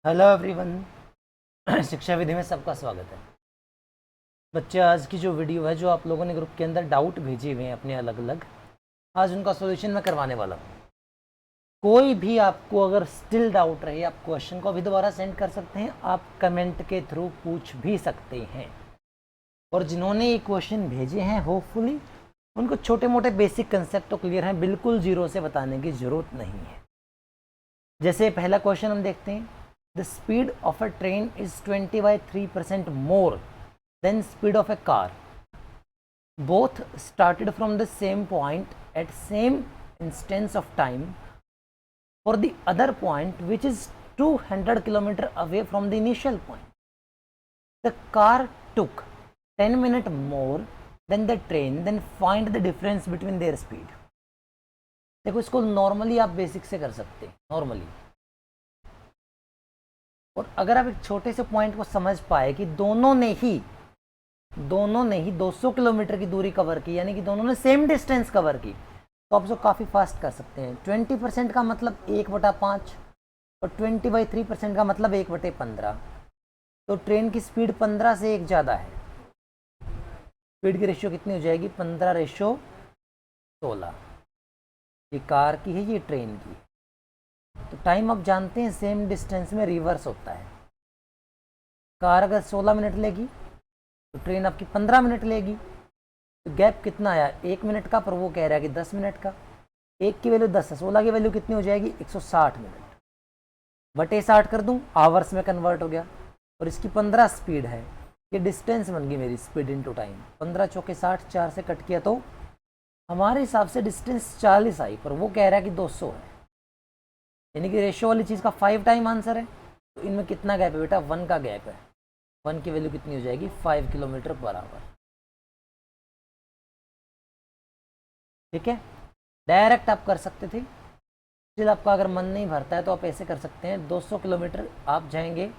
Hello everyone. शिक्षा विधि में सबका स्वागत है। बच्चे, आज की जो वीडियो है, जो आप लोगों ने ग्रुप के अंदर डाउट भेजे हुए हैं अपने अलग अलग, आज उनका सॉल्यूशन मैं करवाने वाला हूँ। कोई भी आपको अगर स्टिल डाउट रहे, आप क्वेश्चन को अभी दोबारा सेंड कर सकते हैं, आप कमेंट के थ्रू पूछ भी सकते हैं। और जिन्होंने ये क्वेश्चन भेजे हैं, होपफुली उनको छोटे मोटे बेसिक कंसेप्ट तो क्लियर हैं, बिल्कुल जीरो से बताने की ज़रूरत नहीं है। जैसे पहला क्वेश्चन हम देखते हैं। The speed of a train is 20 by 3% more than speed of a car. Both started from the same point at same instance of time. For the other point, which is 200 km away from the initial point, the car took 10 minutes more than the train. Then find the difference between their speed. देखो, इसको normally आप basic से कर सकते हैं, normally. और अगर आप एक छोटे से पॉइंट को समझ पाए कि दोनों ने ही 200 किलोमीटर की दूरी कवर की, यानी कि दोनों ने सेम डिस्टेंस कवर की, तो आप उसको काफ़ी फास्ट कर सकते हैं। 20% का मतलब 1/5 और 20/3% का मतलब 1/15। तो ट्रेन की स्पीड 15 से 1 ज़्यादा है। स्पीड की रेशियो कितनी हो जाएगी? 15:16। ये कार की है, ये ट्रेन की। तो टाइम आप जानते हैं सेम डिस्टेंस में रिवर्स होता है। कार अगर 16 मिनट लेगी तो ट्रेन आपकी 15 मिनट लेगी। तो गैप कितना आया? 1 मिनट का, पर वो कह रहा है कि 10 मिनट का। एक की वैल्यू 10 है, 16 की वैल्यू कितनी हो जाएगी? 160 मिनट बटे 60 कर दूं, आवर्स में कन्वर्ट हो गया। और इसकी 15 स्पीड है, ये डिस्टेंस बन गई मेरी स्पीड इनटू टाइम। 15 चौके 60, 4 से कट किया तो हमारे हिसाब से डिस्टेंस 40 आई, पर वो कह रहा है कि 200 है, यानी कि रेशियो वाली चीज़ का 5 टाइम आंसर है। तो इनमें कितना गैप है बेटा? 1 का गैप है। 1 की वैल्यू कितनी हो जाएगी? 5 किलोमीटर पर आवर। ठीक है, डायरेक्ट आप कर सकते थे। स्टिल आपका अगर मन नहीं भरता है तो आप ऐसे कर सकते हैं। 200 किलोमीटर आप जाएंगे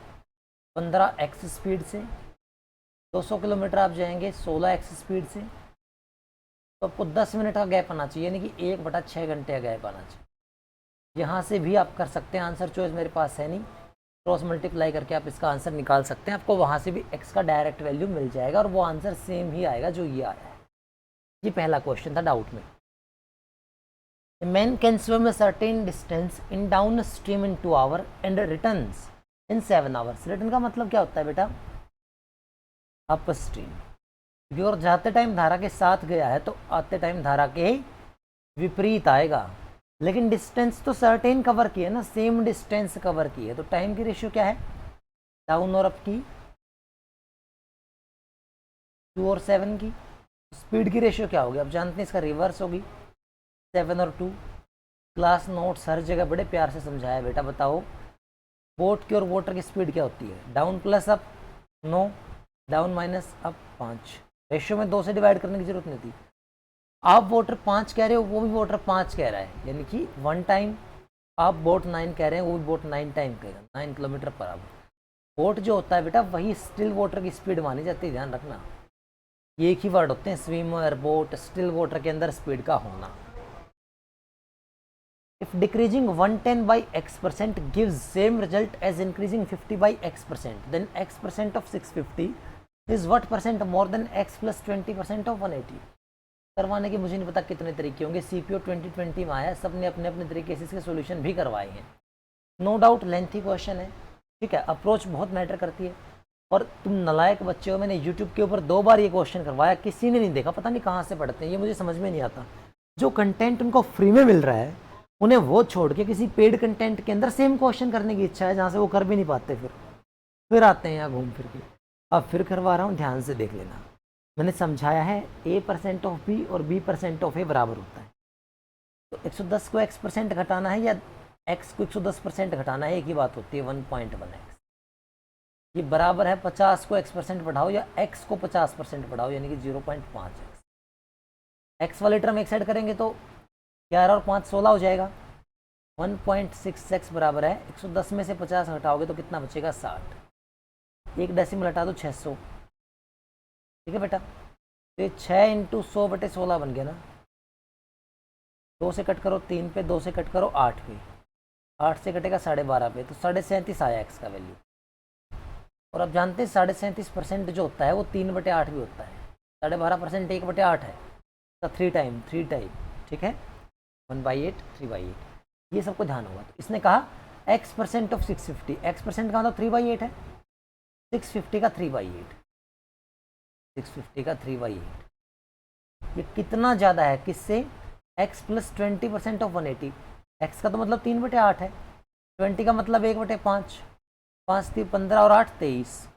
15x स्पीड से, 200 किलोमीटर आप जाएंगे 16x स्पीड से। तो आपको 10 मिनट का गैप आना चाहिए, यानी कि 1/6 घंटे का गैप आना चाहिए। यहाँ से भी आप कर सकते हैं। आंसर चॉइस मेरे पास है नहीं, क्रॉस मल्टीप्लाई करके आप इसका आंसर निकाल सकते हैं। आपको वहाँ से भी x का डायरेक्ट वैल्यू मिल जाएगा और वो आंसर सेम ही आएगा जो ये आया है। ये पहला क्वेश्चन था डाउट में। A man can swim a certain distance in downstream in 2 hours and returns in 7 hours. Return का मतलब क्या होता है बेटा? अपस्ट्रीम। क्योंकि और जाते टाइम धारा के साथ गया है तो आते टाइम धारा के विपरीत आएगा। लेकिन डिस्टेंस तो सर्टेन कवर की है ना, सेम डिस्टेंस कवर की है। तो टाइम की रेशियो क्या है? डाउन और अप की, 2 और 7 की। स्पीड की रेशियो क्या होगी? आप जानते हैं इसका रिवर्स होगी, 7 और 2। क्लास नोट्स हर जगह बड़े प्यार से समझाया बेटा। बताओ, बोट की और वाटर की स्पीड क्या होती है? Down plus up 9, down minus up 5। Ratio में 2 से डिवाइड करने की जरूरत नहीं थी। आप वाटर 5 कह रहे हो, वो भी वाटर 5 कह रहा है, यानी कि 1 टाइम। आप बोट 9 कह रहे हैं, वो भी बोट 9 टाइम कहेगा, 9 किलोमीटर पर आवर। बोट जो होता है बेटा, वही स्टिल वाटर की स्पीड मानी जाती है, ध्यान रखना। ये एक ही वर्ड होते हैं, स्विमर, बोट, स्टिल वाटर के अंदर स्पीड का होना। If decreasing 110 by x% gives same result as increasing 50 by x%, then x% of 650 is what percent more than x plus 20% of 180? करवाने के मुझे नहीं पता कितने तरीके होंगे। CPO 2020 में आया, सब ने अपने अपने तरीके से इसके सोल्यूशन भी करवाए हैं। नो डाउट लेंथी क्वेश्चन है, ठीक है, अप्रोच बहुत मैटर करती है। और तुम नलायक बच्चे हो, मैंने यूट्यूब के ऊपर 2 बार ये क्वेश्चन करवाया, किसी ने नहीं देखा, पता नहीं कहाँ से पढ़ते हैं, ये मुझे समझ में नहीं आता। जो कंटेंट उनको फ्री में मिल रहा है, उन्हें वो छोड़ के किसी पेड कंटेंट के अंदर सेम क्वेश्चन करने की इच्छा है, जहाँ से वो कर भी नहीं पाते। फिर आते हैं यहाँ घूम फिर के। अब फिर करवा रहा हूँ, ध्यान से देख लेना। मैंने समझाया है a% ऑफ b और b% ऑफ a बराबर होता है। तो 110 को x% घटाना है या x को 110% घटाना है, एक ही बात होती है, 1.1x। ये बराबर है 50 को x% बढ़ाओ या x को 50% बढ़ाओ, यानी कि 0.5x। x वाले टर्म एक साइड करेंगे तो 11 और 5 16 हो जाएगा। 1.6x बराबर है 110 में से 50 हटाओगे तो कितना बचेगा? 60। एक डेसिमल हटा दो, 600। ठीक है बेटा, तो ये 6 इंटू 100/16 बन गया ना। 2 से कट करो 3 पे, 2 से कट करो 8 पे। 8 से कटेगा 12.5 पे, तो 37.5 आया एक्स का वैल्यू। और आप जानते हैं 37.5% जो होता है वो 3/8 भी होता है। 12.5% 1/8 है, तो 3 टाइम, ठीक है, 1/8 3/8, ये सबको ध्यान होगा। तो इसने कहा x% ऑफ 650, x% का मतलब 3/8 है, 650 का 3/8, 650 का 3/8, ये कितना ज़्यादा है किससे, x प्लस 20% ऑफ 180, x का तो मतलब 3/8 है, 20 का मतलब 1/5, 5 3 15 और 8 23,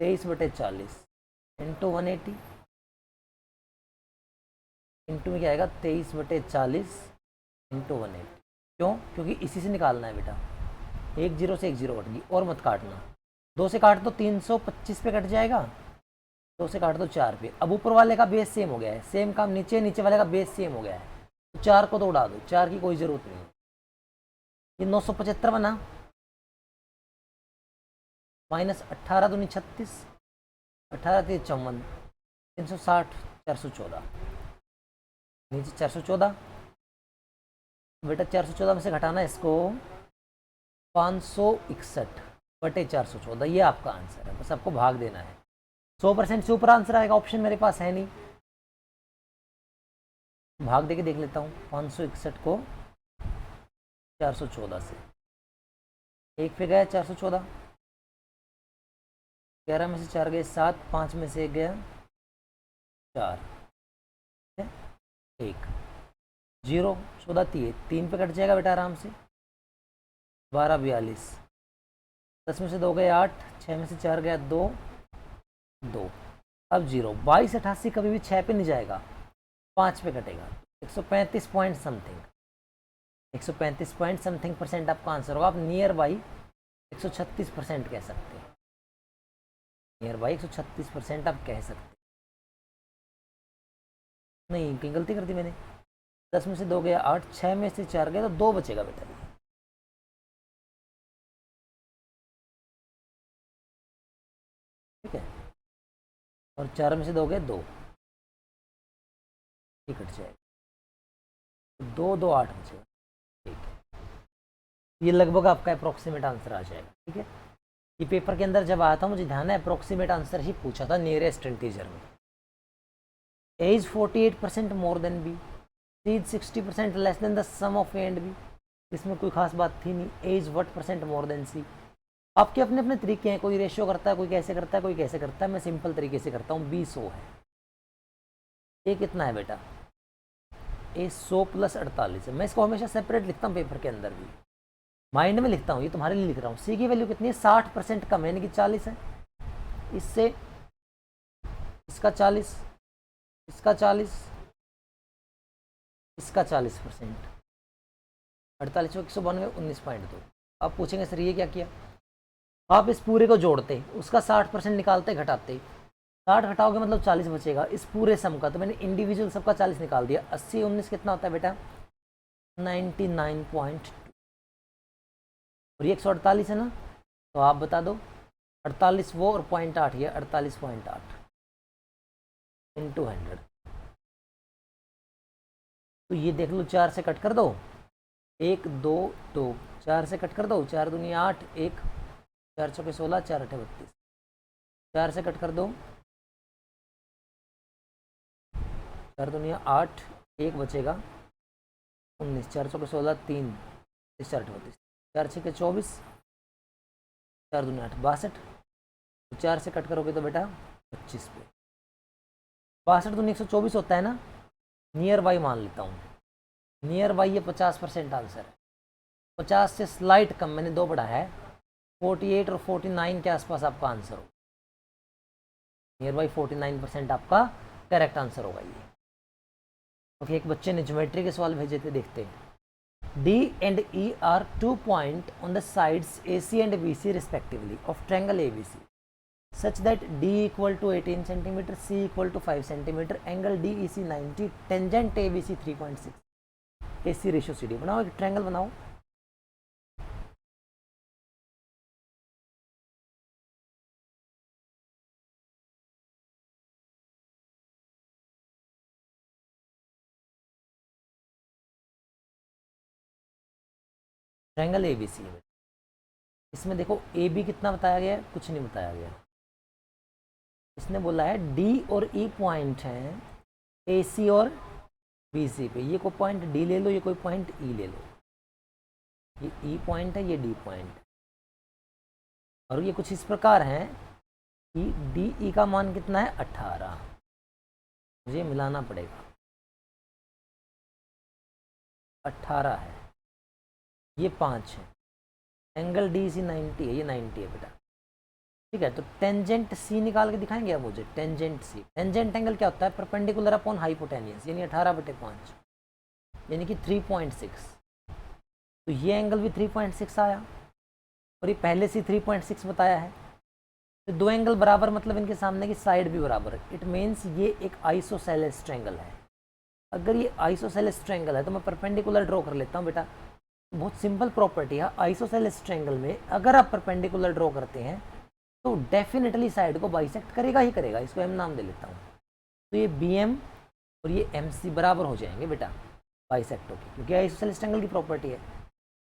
23/40 इंटू 180, इंटू में क्या आएगा 23/40 इंटू 180। क्यों? क्योंकि इसी से निकालना है बेटा, एक जीरो से एक जीरो कट गई, और मत काटना, 2 से काट दो 325 पे कट जाएगा, 2 से काट दो 4 पे। अब ऊपर वाले का बेस सेम हो गया है, सेम काम नीचे, नीचे वाले का बेस सेम हो गया है, तो 4 को तो उड़ा दो, 4 की कोई ज़रूरत नहीं है। ये 975 बना, माइनस 18 दूनी 36, 18 3 54, 360, 414, नीचे 414, बेटा 414 में से घटाना है इसको 561/414, ये आपका आंसर है, बस आपको भाग देना है। 100% से ऊपर आंसर आएगा, ऑप्शन मेरे पास है नहीं, भाग दे के देख लेता हूँ। 561 को 414 से, एक पे गया 414, 11 में से 4 गए 7, 5 में से 1 गया 4, 1 0, 14 3 पे कट जाएगा बेटा आराम से, 12 42, 10 में से 2 गए 8, 6 में से 4 गया 2 2, अब 0, 22 88 कभी भी 6 पे नहीं जाएगा, 5 पे कटेगा, 135 point something, 135 point something percent आपका आंसर होगा। आप नियर बाई 136% कह सकते हैं, नियर बाई 136% आप कह सकते हैं। नहीं, कहीं गलती कर दी मैंने, 10 में से 2 गया 8, 6 में से 4 गया तो 2 बचेगा बेटा, ठीक है, और 4 में से 2 गए 2, ये कट जाएगा, 2 2 8 बचेगा, ठीक है, ये लगभग आपका अप्रोक्सीमेट आंसर आ जाएगा, ठीक है। ये पेपर के अंदर जब आया था मुझे ध्यान है अप्रोक्सीमेट आंसर ही पूछा था नियरेस्ट इंटीजर में। As 48% more than B, C 60% less than the sum of A and B, इसमें कोई खास बात थी नहीं। As what percent more than C, आपके अपने अपने तरीके हैं, कोई रेशियो करता है, कोई कैसे करता है, कोई कैसे करता है, मैं सिंपल तरीके से करता हूँ। बी 100 है, ए कितना है बेटा, ए 100 प्लस 48 है, मैं इसको हमेशा सेपरेट लिखता हूँ पेपर के अंदर भी, माइंड में लिखता हूँ, ये तुम्हारे लिए लिख रहा हूँ। सी की वैल्यू कितनी है, 60% कम है, यानी कि 40 है, इससे इसका 40, इसका 40, इसका 40%, 48 को 192, 19.2। आप पूछेंगे सर ये क्या किया, आप इस पूरे को जोड़ते, उसका 60% निकालते घटाते, 60 घटाओगे मतलब 40 बचेगा इस पूरे सम का, तो मैंने इंडिविजुअल सबका 40 निकाल दिया। 80 19 कितना होता है बेटा, 99.2, और ये 148 है ना, तो आप बता दो 48 वो और 0.8 ये, 48.8 इंटू 100, तो ये देख लो 4 से कट कर दो, 1 2 2, 4 से कट कर दो, 4 दूनी 8, 1 4 चौके 16, 4 8 32, 4 से कट कर दो, 4 दूनी 8, 1 बचेगा 19, 4 चौके 16, 3 4 8 32, 4 छः 24, 4 दूनी 8 62, 4 से कट करोगे तो बेटा 25 पे, 62 दूनी 124 होता है ना, नियर बाई मान लेता हूँ, नियर बाई ये 50% आंसर है, 50 से स्लाइट कम, मैंने 2 बढ़ाया है, 48 और 49 के आसपास आपका आंसर हो, नियर बाई 49% आपका करेक्ट आंसर होगा ये। ओके, एक बच्चे ने ज्योमेट्री के सवाल भेजे थे, देखते हैं। D and E are 2 points on the sides AC and BC respectively of triangle ABC, such that D equal to 18 cm, C equal to 5 cm, angle DEC 90, tangent ABC 3.6, AC ratio CD। बनाओ, एक triangle बनाओ। Triangle ABC है। इसमें देखो AB कितना बताया गया है, कुछ नहीं बताया गया। इसने बोला है D और E पॉइंट हैं AC और BC पे। ये कोई पॉइंट D ले लो, ये कोई पॉइंट E ले लो। ये E पॉइंट है, ये D पॉइंट, और ये कुछ इस प्रकार है कि DE का मान कितना है 18, मुझे मिलाना पड़ेगा, 18 है, ये 5 है, एंगल DC 90 है, ये 90 है बेटा। ठीक है, तो टेंजेंट C निकाल के दिखाएंगे अब मुझे। टेंजेंट C, टेंजेंट एंगल क्या होता है, परपेंडिकुलर अपॉन हाइपोटेनियस, यानी 18/5, यानी कि 3.6। तो ये एंगल भी 3.6 आया, और ये पहले से 3.6 बताया है। तो दो एंगल बराबर मतलब इनके सामने की साइड भी बराबर है। इट मीन्स ये एक आइसोसेलेस ट्रायंगल है। अगर ये आइसोसेलेस ट्रायंगल है तो मैं परपेंडिकुलर ड्रॉ कर लेता हूँ बेटा। बहुत सिंपल प्रॉपर्टी है आइसोसेलेस ट्रायंगल में, अगर आप परपेंडिकुलर ड्रॉ करते हैं तो डेफिनेटली साइड को बाइसेक्ट करेगा ही करेगा। इसको M नाम दे लेता हूँ। तो ये BM और ये MC बराबर हो जाएंगे बेटा बाइसेक्ट होके, क्योंकि आइसोसेलेस ट्रायंगल की प्रॉपर्टी है।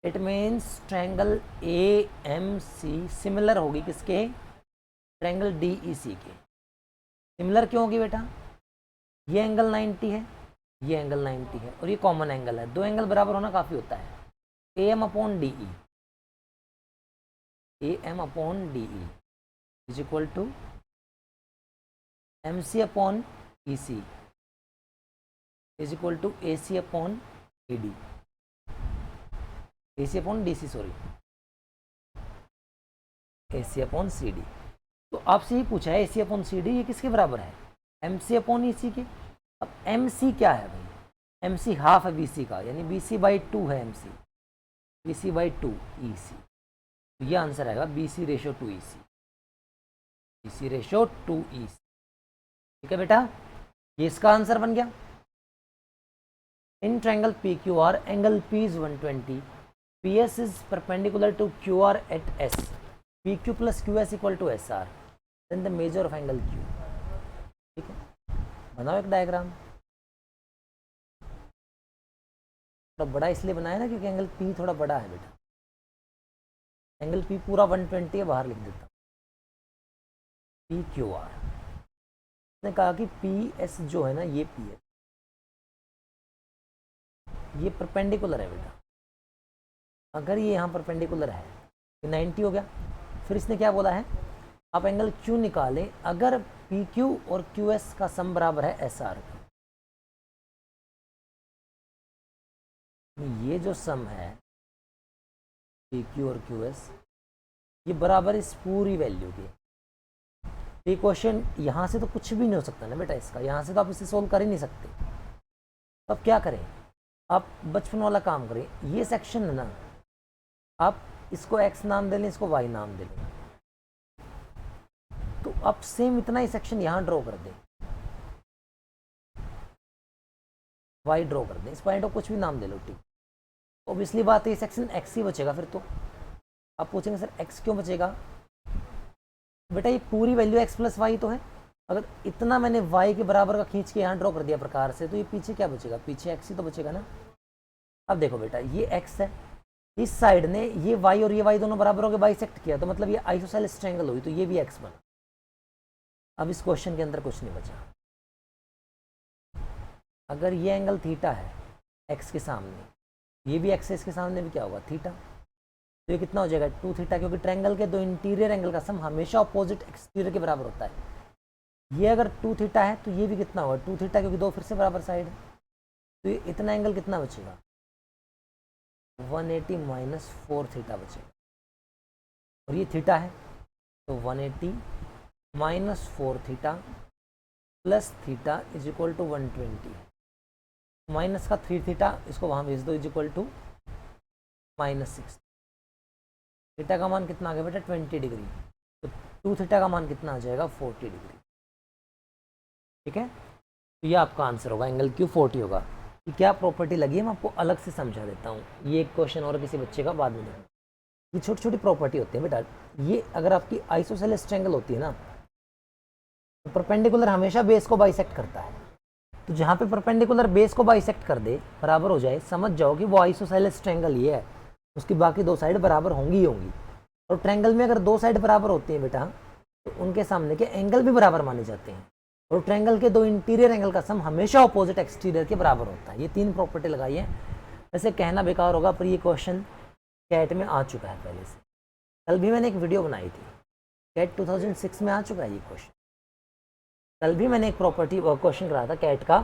It means triangle AMC similar होगी किसके, ट्रायंगल DEC के। सिमिलर क्यों होगी बेटा, ये एंगल 90 है, ये एंगल 90 है, और ये कॉमन एंगल है। दो एंगल बराबर होना काफ़ी होता है। AM/DE, AM/DE is equal to MC/EC is equal to AC/ED, AC/DC sorry, AC/CD। तो आपसे ये पूछा है AC/CD ये किसके बराबर है, MC/EC के। अब MC क्या है भाई, MC हाफ है BC का, यानी BC/2 है MC, BC/2 EC। तो ये आंसर आएगा BC/2EC, BC/2EC। ठीक है बेटा, ये इसका आंसर बन गया। In triangle PQR angle P is 120, PS is perpendicular to QR at S, PQ plus QS equal to SR, then the measure of angle Q। ठीक है, बनाओ एक डायग्राम। थोड़ा बड़ा इसलिए बनाया ना क्योंकि एंगल P थोड़ा बड़ा है बेटा। एंगल P पूरा 120 है, बाहर लिख देता हूँ PQR। ने कहा कि PS जो है ना ये PS, ये परपेंडिकुलर है बेटा। अगर ये यहाँ परपेंडिकुलर है तो 90 हो गया। फिर इसने क्या बोला है, आप एंगल Q निकालें अगर PQ और QS का सम बराबर है SR का। ये जो सम है PQ और QS ये बराबर इस पूरी वैल्यू की। ये क्वेश्चन यहाँ से तो कुछ भी नहीं हो सकता ना बेटा इसका, यहाँ से तो आप इसे सोल्व कर ही नहीं सकते। तो अब क्या करें, आप बचपन वाला काम करें। ये सेक्शन है ना, आप इसको X नाम दे लें, इसको Y नाम दे लें। तो आप सेम इतना ही सेक्शन यहाँ ड्रॉ कर दें, Y ड्रॉ कर दें, इस पॉइंट को कुछ भी नाम दे लो। ठीक, ऑब्वियसली बात है ये सेक्शन X ही बचेगा। फिर तो आप पूछेंगे सर X क्यों बचेगा, बेटा ये पूरी वैल्यू X प्लस Y तो है। अगर इतना मैंने Y के बराबर का खींच के यहाँ ड्रॉ कर दिया प्रकार से, तो ये पीछे क्या बचेगा, पीछे X ही तो बचेगा ना। अब देखो बेटा ये X है, इस साइड ने ये Y और ये Y दोनों बराबर हो गए, बाइसेक्ट किया, तो मतलब ये आइसोसेलेस ट्रायंगल हुई, तो ये भी X बना। अब इस क्वेश्चन के अंदर कुछ नहीं बचा। अगर ये एंगल थीटा है X के सामने, ये भी X है, इसके सामने भी क्या होगा थीटा, तो ये कितना हो जाएगा 2 थीटा, क्योंकि ट्रायंगल के दो इंटीरियर एंगल का सम हमेशा अपोजिट एक्सटीरियर के बराबर होता है। ये अगर 2 थीटा है तो ये भी कितना होगा 2 थीटा, क्योंकि दो फिर से बराबर साइड है। तो ये इतना एंगल कितना बचेगा 180 माइनस 4 थीटा बचेगा, और ये थीटा है तो 180 minus 4 theta plus theta is equal to 120। Minus का 3 थीटा इसको वहाँ भेज दो, इज इक्वल टू -6। थीटा का मान कितना आ गया बेटा 20 डिग्री, तो 2 थीटा का मान कितना आ जाएगा 40 डिग्री। ठीक है, तो ये आपका आंसर होगा, एंगल Q 40 होगा। कि क्या प्रॉपर्टी लगी है मैं आपको अलग से समझा देता हूँ। ये एक क्वेश्चन और किसी बच्चे का बाद में देखो। ये छोटी छोटी प्रॉपर्टी होती है बेटा। ये अगर आपकी आइसोसेलेस ट्रायंगल होती है ना, तो परपेंडिकुलर हमेशा बेस को बाइसेक्ट करता है। तो जहाँ पे परपेंडिकुलर बेस को बाइसेक्ट कर दे बराबर हो जाए, समझ जाओ कि वो आइसोसेलेस ट्रायंगल ही है। उसकी बाकी दो साइड बराबर होंगी ही होंगी। और ट्रायंगल में अगर दो साइड बराबर होती हैं बेटा तो उनके सामने के एंगल भी बराबर माने जाते हैं। और ट्रायंगल के दो इंटीरियर एंगल का सम हमेशा अपोजिट एक्सटीरियर के बराबर होता है। ये तीन प्रॉपर्टी लगाई है। वैसे कहना बेकार होगा पर ये क्वेश्चन कैट में आ चुका है पहले से। कल भी मैंने एक वीडियो बनाई थी, कैट 2006 में आ चुका है ये क्वेश्चन। कल भी मैंने एक प्रॉपर्टी क्वेश्चन कराया था कैट का,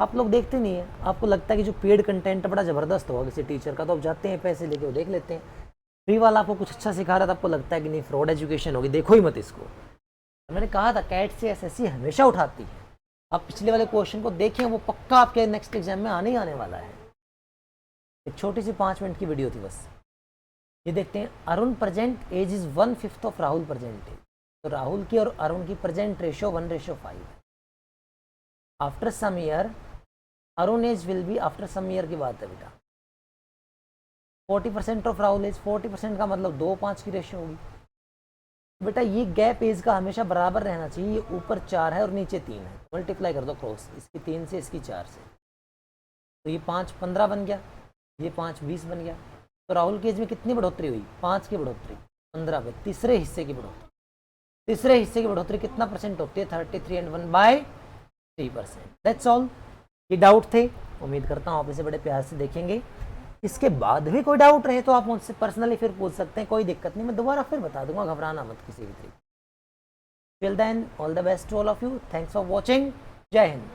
आप लोग देखते नहीं है। आपको लगता है कि जो पेड कंटेंट बड़ा ज़बरदस्त होगा किसी टीचर का, तो आप जाते हैं पैसे लेके वो देख लेते हैं। फ्री वाला आपको कुछ अच्छा सिखा रहा था, आपको लगता है कि नहीं फ्रॉड एजुकेशन होगी, देखो ही मत इसको। मैंने कहा था कैट से एसएससी हमेशा उठाती है। आप पिछले वाले क्वेश्चन को देखें, वो पक्का आपके नेक्स्ट एग्जाम में आने ही आने वाला है। एक छोटी सी 5 मिनट की वीडियो थी बस। ये देखते हैं, Arun present age is 1/5 of Rahul present age. तो राहुल की और अरुण की प्रेजेंट रेशियो 1:5 है। After some year Arun age will be, after some year की बात है बेटा, 40% ऑफ राहुल एज। 40% का मतलब 2:5 की रेशियो होगी बेटा। ये गैप एज का हमेशा बराबर रहना चाहिए। ये ऊपर 4 है और नीचे 3 है, मल्टीप्लाई कर दो क्रॉस, इसकी 3 से इसकी 4 से, तो ये 5 15 बन गया, ये 5 20 बन गया। तो राहुल की एज में कितनी बढ़ोतरी हुई? 5 की बढ़ोतरी 15 पे, तीसरे हिस्से की बढ़ोतरी। तीसरे हिस्से की बढ़ोतरी कितना परसेंट होती है? 33 and 1/3%। That's all. ये डाउट थे, उम्मीद करता हूँ आप इसे बड़े प्यार से देखेंगे। इसके बाद भी कोई डाउट रहे तो आप मुझसे पर्सनली फिर पूछ सकते हैं, कोई दिक्कत नहीं, मैं दोबारा फिर बता दूंगा, घबराना मत किसी भी तरीके। Till then all the best to all of you, thanks for watching, जय हिंद।